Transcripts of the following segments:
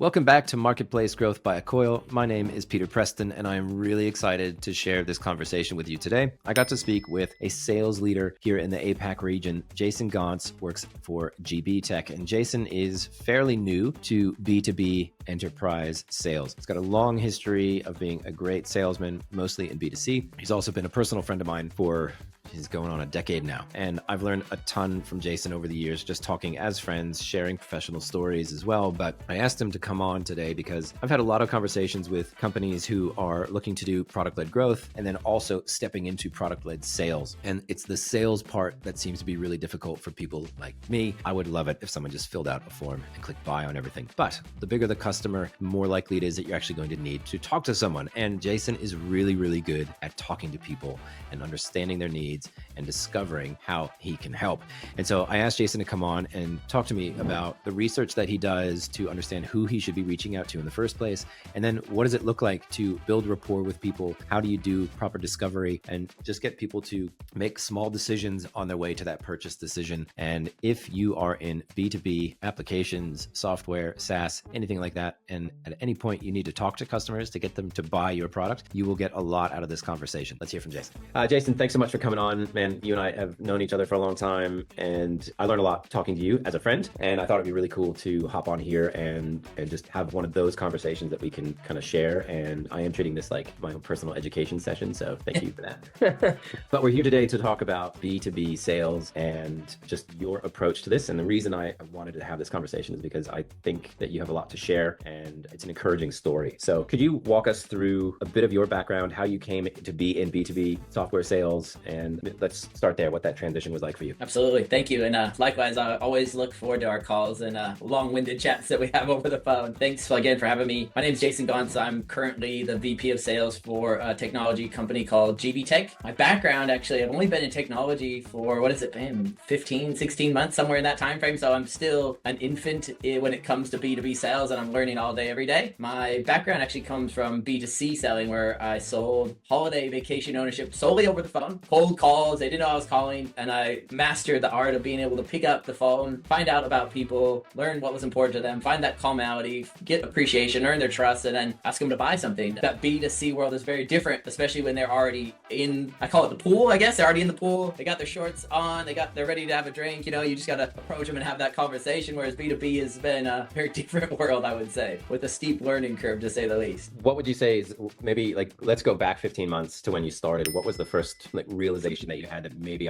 Welcome back to Marketplace Growth by Accoil. My name is Peter Preston, and I am really excited to share this conversation with you today. I got to speak with a sales leader here in the APAC region. Jason Gonce works for GB Tech, and Jason is fairly new to B2B enterprise sales. He's got a long history of being a great salesman, mostly in B2C. He's also been a personal friend of mine for he's going on a decade now. And I've learned a ton from Jason over the years, just talking as friends, sharing professional stories as well. But I asked him to come on today because I've had a lot of conversations with companies who are looking to do product-led growth and then also stepping into product-led sales. And it's the sales part that seems to be really difficult for people like me. I would love it if someone just filled out a form and clicked buy on everything. But the bigger the customer, the more likely it is that you're actually going to need to talk to someone. And Jason is really, really good at talking to people and understanding their needs and discovering how he can help. And so I asked Jason to come on and talk to me about the research that he does to understand who he should be reaching out to in the first place. And then what does it look like to build rapport with people? How do you do proper discovery and just get people to make small decisions on their way to that purchase decision? And if you are in B2B applications, software, SaaS, anything like that, and at any point you need to talk to customers to get them to buy your product, you will get a lot out of this conversation. Let's hear from Jason. Jason, thanks so much for coming on. Man, you and I have known each other for a long time, and I learned a lot talking to you as a friend, and I thought it'd be really cool to hop on here and just have one of those conversations that we can kind of share. And I am treating this like my own personal education session, so thank you for that. But we're here today to talk about B2B sales and just your approach to this. And the reason I wanted to have this conversation is because I think that you have a lot to share, and it's an encouraging story. So could you walk us through a bit of your background, how you came to be in B2B software sales, and let's start there, what that transition was like for you. Absolutely. Thank you. And likewise, I always look forward to our calls and long-winded chats that we have over the phone. Thanks again for having me. My name is Jason Gonce. I'm currently the VP of sales for a technology company called GB Tech. My background, actually, I've only been in technology for, what has it been, 15, 16 months, somewhere in that time frame. So I'm still an infant when it comes to B2B sales, and I'm learning all day, every day. My background actually comes from B2C selling, where I sold holiday vacation ownership solely over the phone, cold calls. They didn't know I was calling, and I mastered the art of being able to pick up the phone, find out about people, learn what was important to them, find that commonality, get appreciation, earn their trust, and then ask them to buy something. That B2C world is very different, especially when they're already in, I call it the pool, I guess. They're already in the pool. They got their shorts on. They're ready to have a drink. You know, you just got to approach them and have that conversation, whereas B2B has been a very different world, I would say, with a steep learning curve, to say the least. What would you say is maybe, like, let's go back 15 months to when you started. What was the first realization that you had that maybe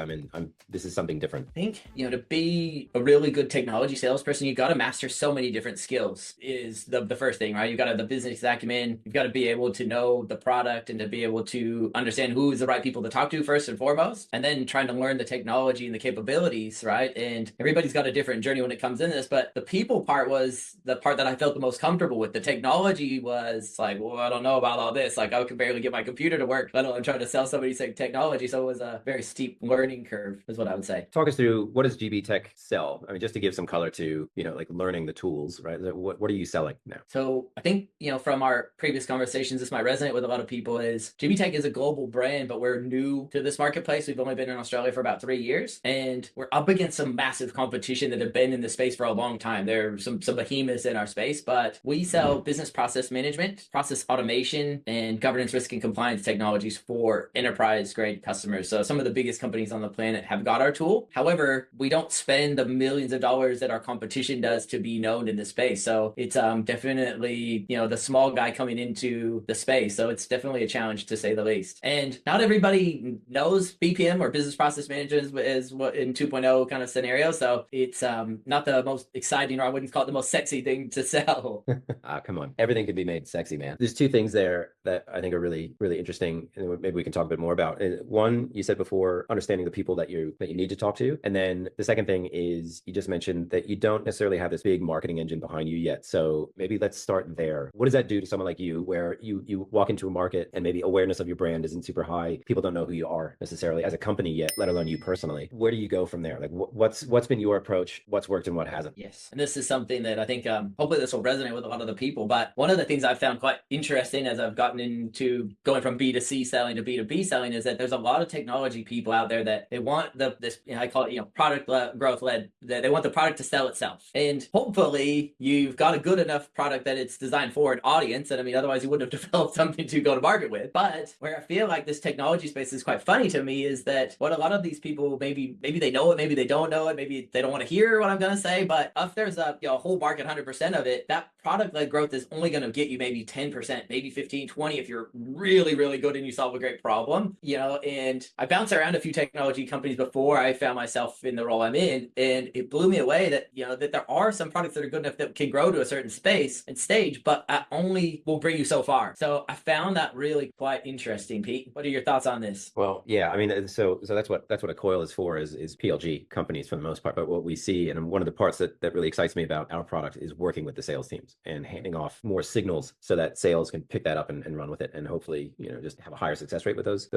this is something different? I think, to be a really good technology salesperson, you got to master so many different skills is the first thing, right? You got to have the business acumen. You've got to be able to know the product and to be able to understand who is the right people to talk to first and foremost, and then trying to learn the technology and the capabilities, right? And everybody's got a different journey when it comes in this, but the people part was the part that I felt the most comfortable with. The technology was like, well, I don't know about all this. Like, I could barely get my computer to work, let alone trying to sell somebody technology. So it was a very steep learning curve, is what I would say. Talk us through, what does GB Tech sell? I mean, just to give some color to, like learning the tools, right? What are you selling now? So I think, from our previous conversations, this might resonate with a lot of people, is GB Tech is a global brand, but we're new to this marketplace. We've only been in Australia for about 3 years, and we're up against some massive competition that have been in the space for a long time. There are some behemoths in our space, but we sell business process management, process automation, and governance, risk, and compliance technologies for enterprise grade customers. So some of the biggest companies on the planet have got our tool. However, we don't spend the millions of dollars that our competition does to be known in the space. So it's definitely, the small guy coming into the space. So it's definitely a challenge, to say the least. And not everybody knows BPM or business process management is what in 2.0 kind of scenario. So it's not the most exciting, or I wouldn't call it the most sexy thing to sell. Come on. Everything can be made sexy, man. There's two things there that I think are really, really interesting, and maybe we can talk a bit more about. One, you said before, understanding the people that you need to talk to. And then the second thing is, you just mentioned that you don't necessarily have this big marketing engine behind you yet. So maybe let's start there. What does that do to someone like you, where you walk into a market and maybe awareness of your brand isn't super high? People don't know who you are necessarily as a company yet, let alone you personally. Where do you go from there? Like, what's been your approach? What's worked and what hasn't? Yes. And this is something that I think hopefully this will resonate resonate with a lot of the people. But one of the things I've found quite interesting as I've gotten into going from B2C selling to B2B selling is that there's a lot of technology people out there that they want this, I call it, product growth led, that they want the product to sell itself. And hopefully you've got a good enough product that it's designed for an audience. And I mean, otherwise you wouldn't have developed something to go to market with. But where I feel like this technology space is quite funny to me is that what a lot of these people, maybe they know it, maybe they don't know it, maybe they don't want to hear what I'm going to say, but if there's a whole market, 100% of it, that product-led growth is only going to get you maybe 10%, maybe 15, 20 if you're really, really good and you solve a great problem, and I bounced around a few technology companies before I found myself in the role I'm in, and it blew me away that, that there are some products that are good enough that can grow to a certain space and stage, but only will bring you so far. So I found that really quite interesting. Pete, what are your thoughts on this? Well, yeah, I mean, so that's what Accoil is for, is PLG companies for the most part. But what we see, and one of the parts that really excites me about our product is working with the sales teams and handing off more signals so that sales can pick that up and run with it, and hopefully, just have a higher success rate with those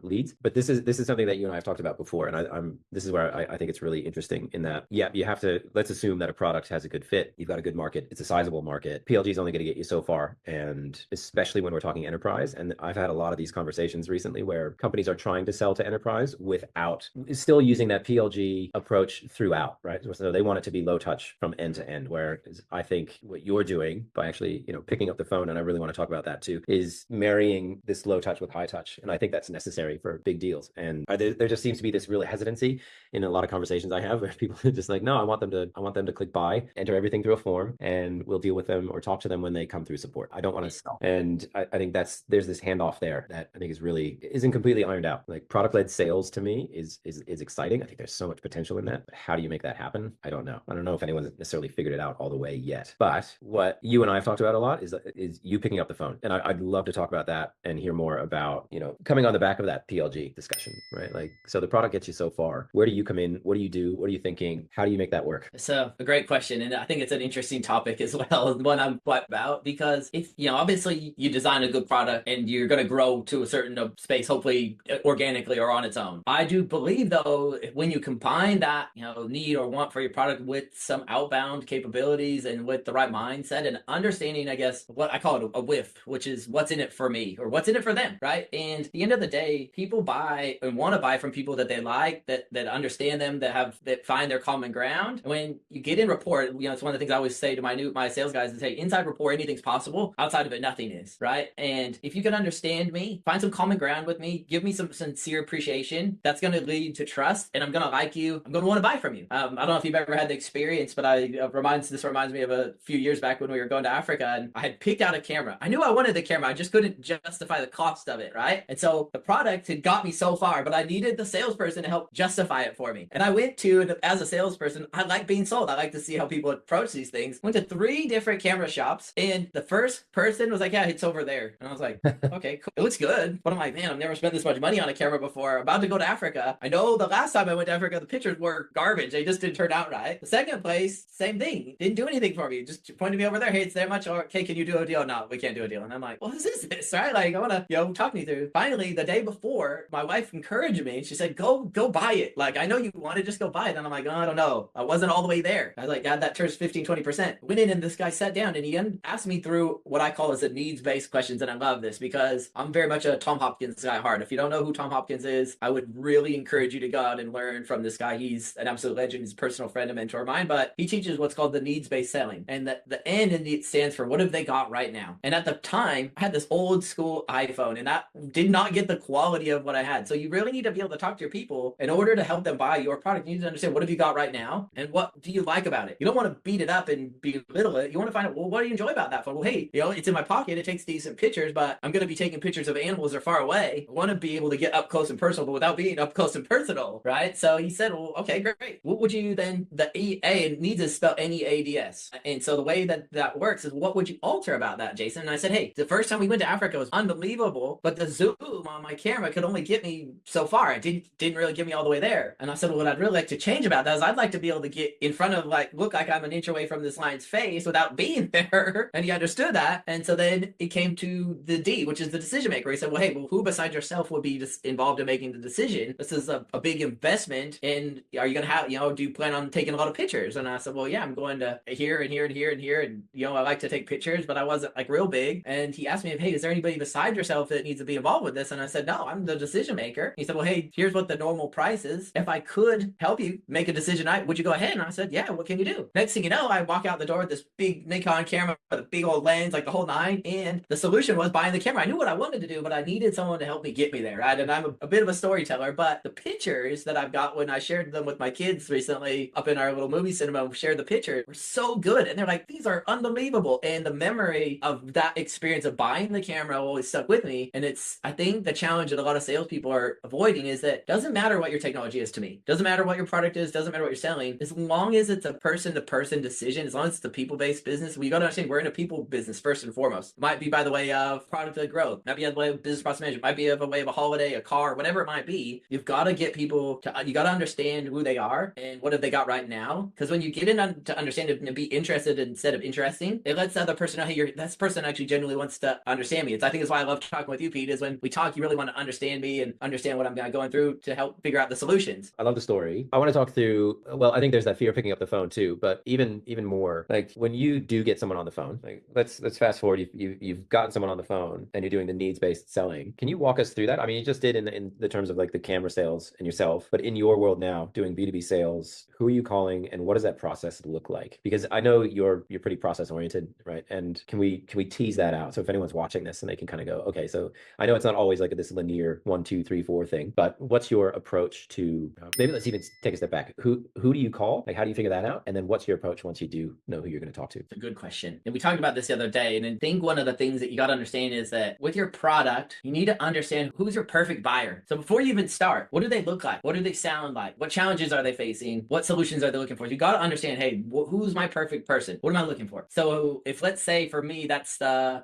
leads. But this is something that you and I have talked about before, and this is where I think it's really interesting in that, yeah, you have to, let's assume that a product has a good fit. You've got a good market. It's a sizable market. PLG is only going to get you so far, and especially when we're talking enterprise. And I've had a lot of these conversations recently where companies are trying to sell to enterprise without still using that PLG approach throughout, right? So they want it to be low touch from end to end, where I think what you're doing by actually, picking up the phone, and I really want to talk about that too, is marrying this low touch with high touch. And I think that's necessary for big deals. And there just seems to be this real hesitancy in a lot of conversations I have where people are just like, no, I want them to click buy, enter everything through a form, and we'll deal with them or talk to them when they come through support. I don't want to sell. And I think there's this handoff there that I think isn't completely ironed out. Like, product-led sales to me is exciting. I think there's so much potential in that. But how do you make that happen? I don't know. I don't know if anyone's necessarily figured it out all the way yet. But what you and I have talked about a lot is you picking up the phone. And I'd love to talk about that and hear more about, coming on the back of that PLG discussion, right? Like, so the product gets you so far. Where do you come in? What do you do? What are you thinking? How do you make that work? So a great question. And I think it's an interesting topic as well, one I'm quite about, because if, obviously you design a good product and you're going to grow to a certain space, hopefully organically or on its own. I do believe, though, when you combine that, need or want for your product with some outbound capabilities and with the right mindset and understanding, I guess, what I call it a whiff, which is what's in it for me or what's in it for them, right? And at the end of the day, people buy and want to buy from people that they like, that understand them, that find their common ground. And when you get in rapport, it's one of the things I always say to my sales guys is, hey, inside rapport, anything's possible. Outside of it, nothing is, right? And if you can understand me, find some common ground with me, give me some sincere appreciation, that's going to lead to trust, and I'm going to like you. I'm going to want to buy from you. I don't know if you've ever had the experience, but this reminds me of a few years back when we were going to Africa, and I had picked out a camera. I knew I wanted the camera. I just couldn't justify the cost of it, right? And so the product had got me so far, but I needed the salesperson to help justify it for me. And I went to, as a salesperson, I like being sold. I like to see how people approach these things. Went to 3 different camera shops, and the first person was like, yeah, it's over there. And I was like, okay, cool. It looks good. But I'm like, man, I've never spent this much money on a camera before. I'm about to go to Africa. I know the last time I went to Africa, the pictures were garbage. They just didn't turn out right. The second place, same thing. Didn't do anything for me. Just pointed me over there. Hey, it's that much. Or, okay, can you do a deal? No, we can't do a deal. And I'm like, what is this? Right? Like, I want to, talk me through. Finally, the day before, my wife encouraged me. She said, go buy it. Like, I know you want to just go buy it. And I'm like, oh, I don't know. I wasn't all the way there. I was like, God, that turns 15, 20%. Went in, and this guy sat down and he asked me through what I call as a needs-based questions. And I love this because I'm very much a Tom Hopkins guy at heart. If you don't know who Tom Hopkins is, I would really encourage you to go out and learn from this guy. He's an absolute legend. He's a personal friend and mentor of mine, but he teaches what's called the needs-based selling. And the N in it stands for what have they got right now? And at the time, I had this old school iPhone, and that did not get the quality of what I had. So you really need to be able to talk to your people in order to help them buy your product. You need to understand, what have you got right now? And what do you like about it? You don't want to beat it up and belittle it. You want to find out, well, what do you enjoy about that phone? Well, hey, it's in my pocket. It takes decent pictures, but I'm going to be taking pictures of animals that are far away. I want to be able to get up close and personal, but without being up close and personal, right? So he said, well, okay, great. What would you then, the A needs is spelled NEADS. And so the way that works is, what would you alter about that, Jason? And I said, hey, the first time we went to Africa was unbelievable, but the zoom on my camera could only get me so far. It didn't really get me all the way there. And I said, well, what I'd really like to change about that is I'd like to be able to get in front of, look like I'm an inch away from this lion's face without being there. And he understood that. And so then it came to the D, which is the decision maker. He said, well, hey, who besides yourself would be involved in making the decision? This is a big investment. And are you going to have, do you plan on taking a lot of pictures? And I said, well, yeah, I'm going to here and here and here in here and, I like to take pictures, but I wasn't like real big. And he asked me, hey, is there anybody besides yourself that needs to be involved with this? And I said, no, I'm the decision maker. He said, well, hey, here's what the normal price is. If I could help you make a decision, would you go ahead? And I said, yeah, what can you do? Next thing you know, I walk out the door with this big Nikon camera with a big old lens, like the whole nine. And the solution was buying the camera. I knew what I wanted to do, but I needed someone to help me get me there, right? And I'm a bit of a storyteller, but the pictures that I've got when I shared them with my kids recently up in our little movie cinema, shared the pictures, were so good. And they're like, these are unbelievable. And the memory of that experience of buying the camera always stuck with me. And I think the challenge that a lot of salespeople are avoiding is that it doesn't matter what your technology is to me. Doesn't matter what your product is. Doesn't matter what you're selling. As long as it's a person-to-person decision, as long as it's a people-based business, we got to understand we're in a people business first and foremost. It might be by the way of product-led growth. Might be by the way of business process management. Might be by the way of a holiday, a car, whatever it might be. You've got to get people to, you got to understand who they are and what have they got right now. Because when you get in to understand it and be interested instead of interesting, it lets the other person know, hey, this person actually genuinely wants to understand me. I think it's why I love talking with you, Pete, is when we talk, you really want to understand me and understand what I'm going through to help figure out the solutions. I love the story. I want to talk through, well, I think there's that fear of picking up the phone too, but even more, like when you do get someone on the phone, like let's fast forward, you've gotten someone on the phone and you're doing the needs-based selling. Can you walk us through that? I mean, you just did in the terms of like the camera sales and yourself, but in your world now, doing B2B sales, who are you calling and what does that process look like? Because I know you're pretty process oriented, right? And can we tease that out? So if anyone's watching this and they can kind of go, okay, so I know it's not always like this linear 1, 2, 3, 4 thing, but what's your approach to, maybe let's even take a step back. Who do you call? Like, how do you figure that out? And then what's your approach once you do know who you're going to talk to? It's a good question. And we talked about this the other day. And I think one of the things that you got to understand is that with your product, you need to understand who's your perfect buyer. So before you even start, what do they look like? What do they sound like? What challenges are they facing? What solutions are they looking for? You got to understand, hey, who's my perfect person? What am I looking for? So if let's say for me, that's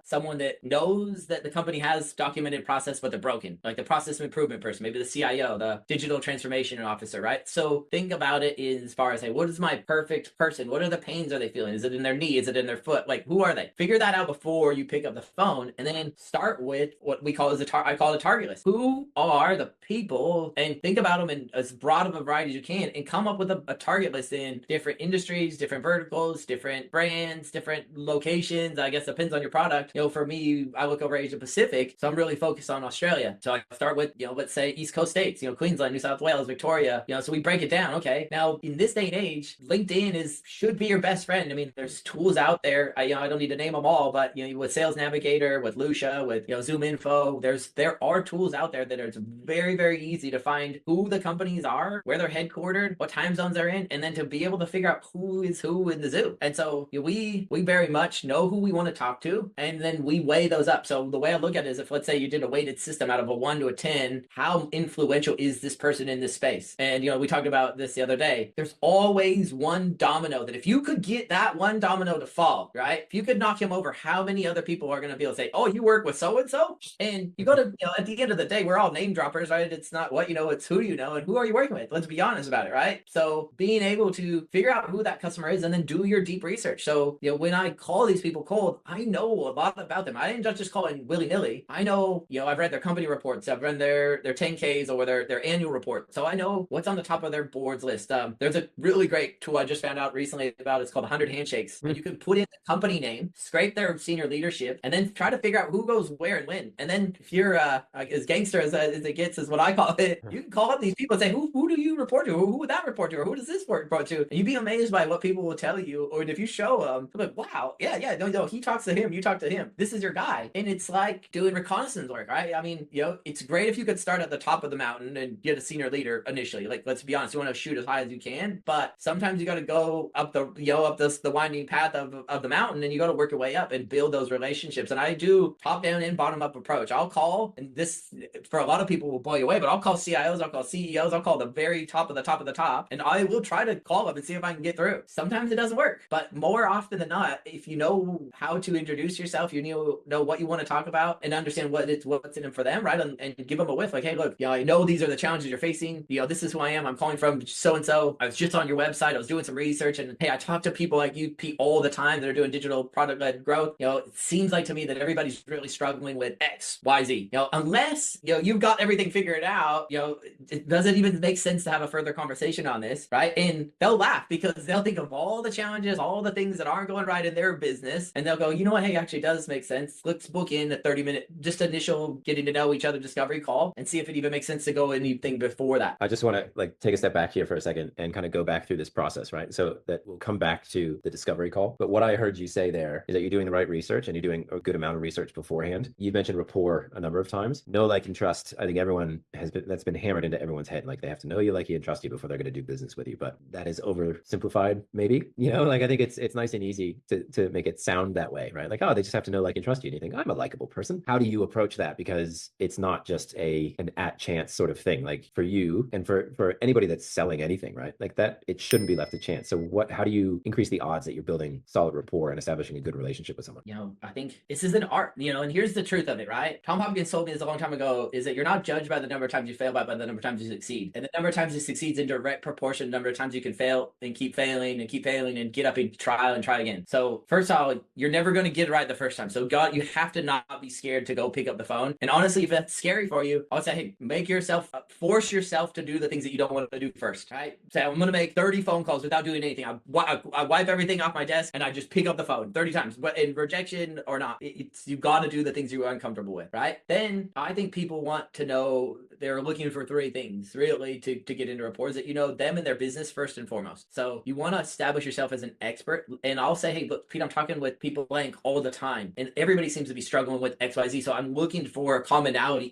someone that knows that the company has documented process, but they're broken, like the process improvement person, maybe the CIO, the digital transformation officer, right? So think about it as far as, hey, what is my perfect person? What are the pains are they feeling? Is it in their knee? Is it in their foot? Like, who are they? Figure that out before you pick up the phone, and then start with what we call I call it a target list. Who are the people? And think about them in as broad of a variety as you can, and come up with a target list in different industries, different verticals, different brands, different locations. I guess depends on your product. For me, I look over Asia Pacific, so I'm really focused on Australia. So I start with, let's say East Coast states, Queensland, New South Wales, Victoria, so we break it down. Okay, now in this day and age, LinkedIn should be your best friend. I mean, there's tools out there. I don't need to name them all, but with Sales Navigator, with Lucia, with Zoom Info, there are tools out there that are very, very easy to find who the companies are, where they're headquartered, what time zones they're in, and then to be able to figure out who is who in the zoo. And so we very much know who we want to talk to, and then we weigh those up. So the way I look at it is, if let's say you did a weighted system out of a 1 to a 10, how influential is this person in this space? And we talked about this the other day. There's always one domino that if you could get that one domino to fall, right? If you could knock him over, how many other people are going to be able to say, oh, you work with so-and-so? And you got to, at the end of the day, we're all name droppers, right? It's not what you know, it's who you know, and who are you working with? Let's be honest about it, right? So being able to figure out who that customer is and then do your deep research. So, when I call these people cold, I know a lot about them. I didn't just call in willy-nilly. I know, I've read their company reports. I've read their 10Ks or their annual report. So I know what's on the top of their boards list. There's a really great tool I just found out recently about. It's called 100 Handshakes. And you can put in the company name, scrape their senior leadership, and then try to figure out who goes where and when. And then if you're as gangster as it gets, is what I call it, you can call up these people and say, who do you report to? Who would that report to? Or who does this report to? And you'd be amazed by what people will tell you. Or if you show them, they're like, wow, yeah, no, he talks to him, you talk to him. This is your guy. And it's like doing reconnaissance work, right? I mean, it's great if you could start at the top of the mountain and get a senior leader initially. Like, let's be honest, you want to shoot as high as you can, but sometimes you got to go up the winding path of the mountain, and you got to work your way up and build those relationships. And I do top down and bottom up approach. I'll call, and this for a lot of people will blow you away, but I'll call CIOs, I'll call CEOs, I'll call the very top of the top of the top, and I will try to call them and see if I can get through. Sometimes it doesn't work, but more often than not, if you know how to introduce yourself, you know what you want to talk about, and understand what's in it for them, right? And give them a whiff, like, hey, look, I know these are the challenges you're facing. This is who I am. I'm calling from so and so. I was just on your website. I was doing some research, and hey, I talk to people like you, Pete, all the time that are doing digital product-led growth. It seems like to me that everybody's really struggling with X, Y, Z. Unless you've got everything figured out, it doesn't even make sense to have a further conversation on this, right? And they'll laugh because they'll think of all the challenges, all the the things that aren't going right in their business, and they'll go, you know what, hey, actually does make sense. Let's book in a 30-minute, just initial getting to know each other discovery call and see if it even makes sense to go anything before that. I just want to like take a step back here for a second and kind of go back through this process, right? So that we'll come back to the discovery call. But what I heard you say there is that you're doing the right research and you're doing a good amount of research beforehand. You mentioned rapport a number of times. Know, like, and trust. I think everyone that's been hammered into everyone's head. Like, they have to know you, like you, and trust you before they're going to do business with you. But that is oversimplified, maybe. Like, I think it's nice and easy to make it sound that way, right? Like, oh, they just have to know, like, and trust you. And you think, I'm a likable person. How do you approach that? Because it's not just an at chance sort of thing. Like, for you and for anybody that's selling anything, right? Like that, it shouldn't be left to chance. So how do you increase the odds that you're building solid rapport and establishing a good relationship with someone? I think this is an art, and here's the truth of it, right? Tom Hopkins told me this a long time ago, is that you're not judged by the number of times you fail, but by the number of times you succeed. And the number of times you succeed is in direct proportion to the number of times you can fail and keep failing and get up and try again. So first of all, you're never going to get it right the first time. So God, you have to not be scared to go pick up the phone. And honestly, if that's scary for you, I would say, hey, force yourself to do the things that you don't want to do first, right? Say, I'm going to make 30 phone calls without doing anything. I wipe everything off my desk and I just pick up the phone 30 times. But in rejection or not, you got to do the things you're uncomfortable with, right? Then I think people want to know, they're looking for three things really to get into rapport, is that you know them and their business first and foremost. So you want to establish yourself as an expert. And I'll say, hey, look, Pete, I'm talking with people blank all the time, and everybody seems to be struggling with XYZ. So I'm looking for a commonality.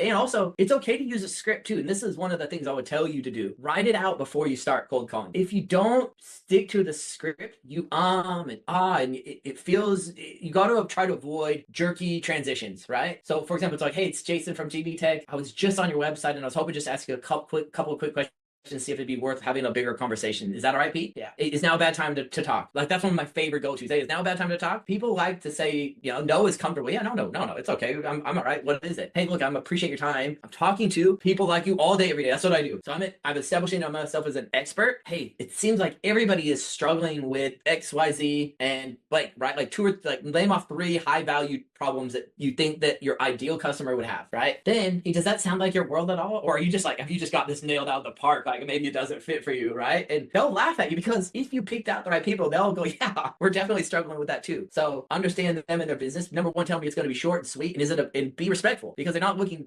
And also it's okay to use a script too. And this is one of the things I would tell you to do. Write it out before you start cold calling. If you don't stick to the script, you and it feels, you got to try to avoid jerky transitions, right? So for example, it's like, hey, it's Jason from GB Tech. I was just on your website and I was hoping just to ask you a couple of quick questions and see if it'd be worth having a bigger conversation. Is that all right, Pete? Yeah. Is now a bad time to talk? Like, that's one of my favorite go-tos. Hey, is now a bad time to talk? People like to say, no is comfortable. Yeah, no, it's okay. I'm all right. What is it? Hey, look, appreciate your time. I'm talking to people like you all day, every day. That's what I do. So I'm establishing myself as an expert. Hey, it seems like everybody is struggling with XYZ and right? Like name off 3 high value problems that you think that your ideal customer would have, right? Then, does that sound like your world at all? Or are you just like, have you just got this nailed out of the park? Like, maybe it doesn't fit for you, right? And they'll laugh at you, because if you picked out the right people, they'll go, yeah, we're definitely struggling with that too. So understand them and their business. Number one, tell me it's going to be short and sweet, and be respectful, because they're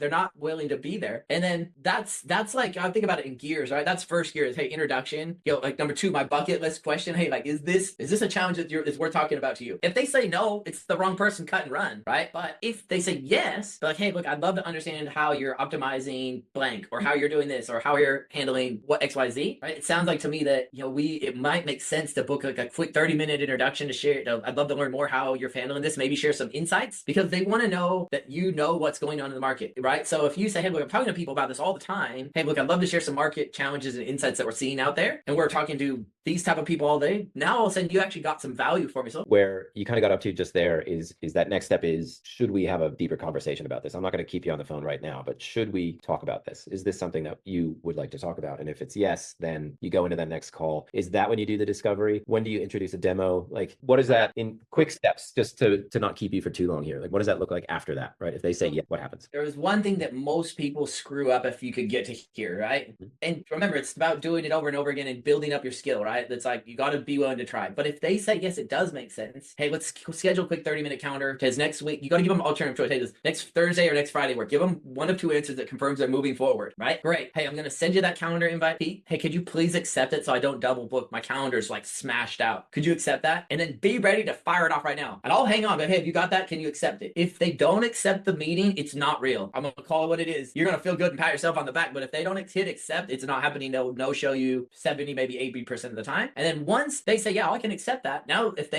not willing to be there. And then that's like, I think about it in gears, right? That's first gear is, hey, introduction. Like number 2, my bucket list question. Hey, like, is this a challenge that is worth talking about to you? If they say no, it's the wrong person, cut and run, right? But if they say yes, like, hey, look, I'd love to understand how you're optimizing blank, or how you're doing this, or how you're handling what XYZ, right? It sounds like to me that, it might make sense to book like a quick 30-minute introduction to share. I'd love to learn more how you're handling this, maybe share some insights, because they want to know that you know what's going on in the market, right? So if you say, hey, look, I'm talking to people about this all the time. Hey, look, I'd love to share some market challenges and insights that we're seeing out there, and we're talking to these type of people all day. Now all of a sudden you actually got some value for me. So where you kind of got up to just there is that next step is, should we have a deeper conversation about this? I'm not going to keep you on the phone right now, but should we talk about this? Is this something that you would like to talk about? And if it's yes, then you go into that next call. Is that when you do the discovery? When do you introduce a demo? Like, what is that in quick steps, just to not keep you for too long here? Like, what does that look like after that, right? If they say yeah, what happens? There is one thing that most people screw up, if you could get to here, right? Mm-hmm. And remember, it's about doing it over and over again and building up your skill, right? It's like, you got to be willing to try. But if they say yes, it does make sense. Hey, let's schedule a quick 30-minute calendar, because next week, you got to give them alternative choice. Hey, this next Thursday or next Friday work. Give them one of 2 answers that confirms they're moving forward, right? Great. Hey, I'm going to send you that calendar invite, Pete. Hey, could you please accept it so I don't double book? My calendar's like smashed out. Could you accept that? And then be ready to fire it off right now. And I'll hang on, but hey, have you got that? Can you accept it? If they don't accept the meeting, it's not real. I'm going to call it what it is. You're going to feel good and pat yourself on the back. But if they don't hit accept, it's not happening. They'll no show you 70, maybe 80% of the time. And then once they say, yeah, I can accept that. Now, if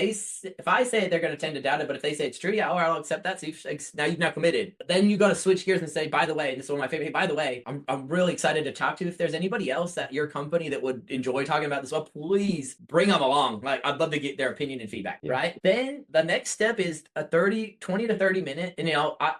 I say they're going to tend to doubt it, but if they say it's true, yeah, all right, I'll accept that. So now you've now committed. But then you got to switch gears and say, by the way, this is one of my favorite. Hey, by the way, I'm really excited to talk to you. If there's anybody else at your company that would enjoy talking about this, well, please bring them along. Like, I'd love to get their opinion and feedback, right? Then the next step is a 20 to 30 minute. And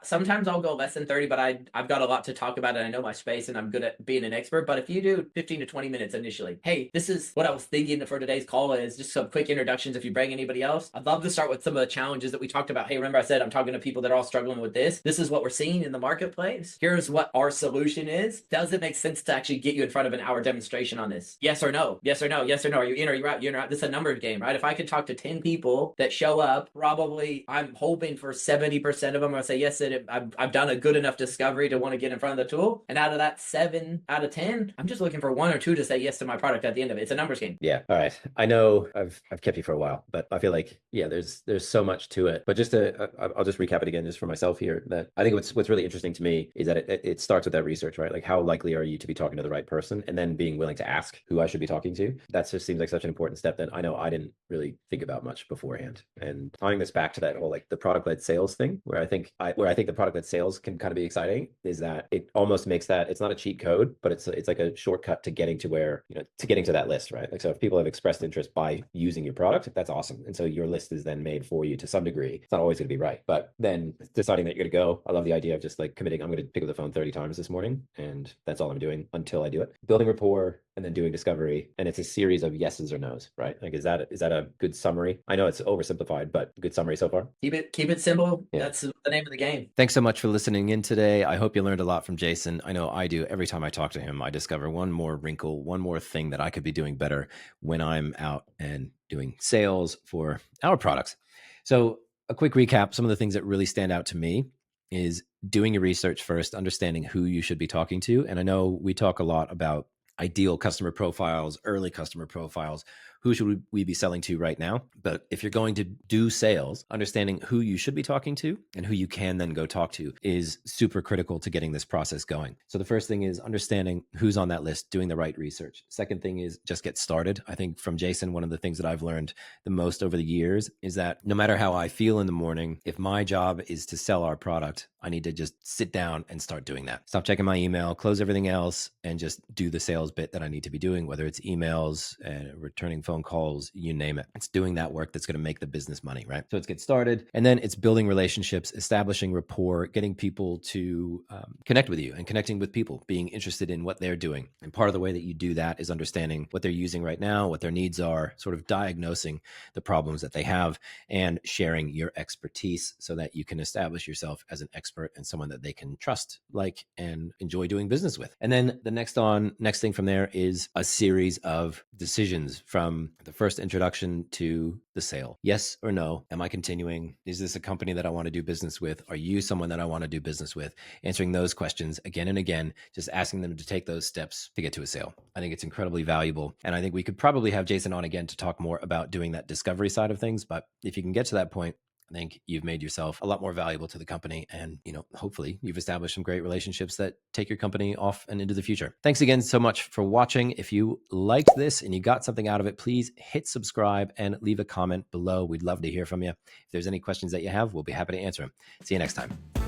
sometimes I'll go less than 30, but I've got a lot to talk about and I know my space and I'm good at being an expert. But if you do 15 to 20 minutes initially, hey, this is what I was thinking for today's call, is just some quick introductions. If you bring anybody else, I'd love to start with some of the challenges that we talked about. Hey, remember I said I'm talking to people that are all struggling with this. This is what we're seeing in the marketplace. Here's what our solution is. Does it make sense to actually get you in front of of an hour demonstration on this. Yes or no? Yes or no? Yes or no? Are you in or you're out? You're not. This is a numbers game, right? If I could talk to 10 people that show up, probably I'm hoping for 70% of them will say, yes, I've done a good enough discovery to want to get in front of the tool. And out of that 7 out of 10, I'm just looking for 1 or 2 to say yes to my product at the end of it. It's a numbers game. Yeah. All right. I know I've kept you for a while, but I feel like, yeah, there's so much to it. But just I'll just recap it again just for myself here, that I think what's really interesting to me is that it starts with that research, right? Like, how likely are you to be talking to the right person, and then being willing to ask who I should be talking to. That just seems like such an important step that I know I didn't really think about much beforehand. And tying this back to that whole like the product-led sales thing, where I think the product-led sales can kind of be exciting, is that it almost makes that it's not a cheat code, but it's like a shortcut to getting to where, to getting to that list, right? Like, so if people have expressed interest by using your product, that's awesome. And so your list is then made for you to some degree. It's not always going to be right, but then deciding that you're going to go. I love the idea of just like committing. I'm going to pick up the phone 30 times this morning, and that's all I'm doing until I do it. Building rapport and then doing discovery, and it's a series of yeses or nos, right? Like, is that a good summary? I know it's oversimplified, but good summary so far. Keep it simple. Yeah. That's the name of the game. Thanks so much for listening in today. I hope you learned a lot from Jason. I know I do. Every time I talk to him, I discover one more wrinkle, one more thing that I could be doing better when I'm out and doing sales for our products. So a quick recap, some of the things that really stand out to me is doing your research first, understanding who you should be talking to. And I know we talk a lot about ideal customer profiles, early customer profiles. Who should we be selling to right now? But if you're going to do sales, understanding who you should be talking to and who you can then go talk to is super critical to getting this process going. So the first thing is understanding who's on that list, doing the right research. Second thing is just get started. I think from Jason, one of the things that I've learned the most over the years is that no matter how I feel in the morning, if my job is to sell our product, I need to just sit down and start doing that. Stop checking my email, close everything else, and just do the sales bit that I need to be doing, whether it's emails, returning phone calls, you name it. It's doing that work that's going to make the business money, right? So let's get started. And then it's building relationships, establishing rapport, getting people to connect with you and connecting with people, being interested in what they're doing. And part of the way that you do that is understanding what they're using right now, what their needs are, sort of diagnosing the problems that they have, and sharing your expertise so that you can establish yourself as an expert and someone that they can trust, like, and enjoy doing business with. And then the next thing from there is a series of decisions from the first introduction to the sale. Yes or no? Am I continuing? Is this a company that I want to do business with? Are you someone that I want to do business with? Answering those questions again and again, just asking them to take those steps to get to a sale. I think it's incredibly valuable. And I think we could probably have Jason on again to talk more about doing that discovery side of things. But if you can get to that point, I think you've made yourself a lot more valuable to the company, and hopefully you've established some great relationships that take your company off and into the future. Thanks again so much for watching. If you liked this and you got something out of it, please hit subscribe and leave a comment below. We'd love to hear from you. If there's any questions that you have, we'll be happy to answer them. See you next time.